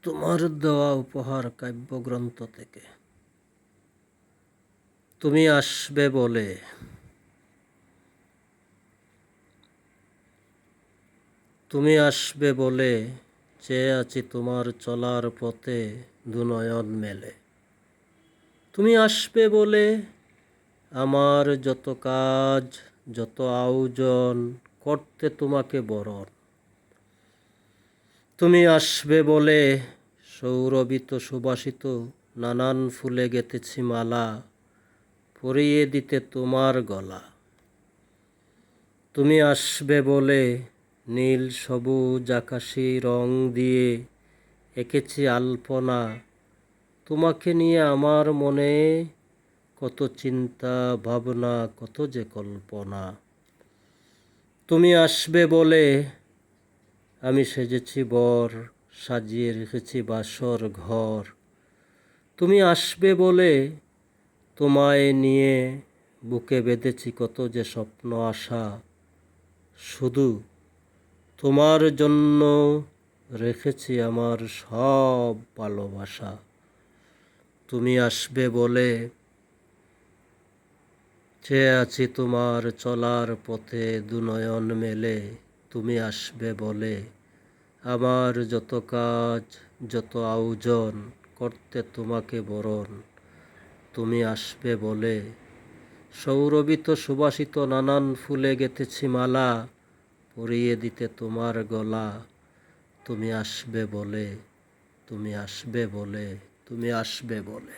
তোমার দেওয়া উপহার কাব্যগ্রন্থ থেকে। তুমি আসবে বলে, তুমি আসবে বলে চেয়ে আছি তোমার চলার পথে দুনয়ন মেলে। তুমি আসবে বলে আমার যত কাজ, যত আয়োজন করতে তোমাকে বরণ। তুমি আসবে বলে সৌরভিত সুবাসিত নানান ফুলে গেঁথেছি মালা, পরিয়ে দিতে তোমার গলা। তুমি আসবে বলে নীল সবুজ আকাশী রং দিয়ে এঁকেছি আলপনা, তোমাকে নিয়ে আমার মনে কত চিন্তা ভাবনা, কত যে কল্পনা। তুমি আসবে বলে আমি সেজেছি বর, সাজিয়ে রেখেছি বাসর ঘর। তুমি আসবে বলে তোমায় নিয়ে বুকে বেঁধেছি কত যে স্বপ্ন আশা, শুধু তোমার জন্য রেখেছি আমার সব ভালোবাসা। তুমি আসবে বলে চেয়ে আছি তোমার চলার পথে দুনয়ন মেলে। তুমি আসবে বলে আমার যত কাজ, যত আয়োজন করতে তোমাকে বরণ। তুমি আসবে বলে সৌরভিত সুবাসিত নানান ফুলে গেঁথেছি মালা, পরিয়ে দিতে তোমার গলা। তুমি আসবে বলে, তুমি আসবে বলে, তুমি আসবে বলে।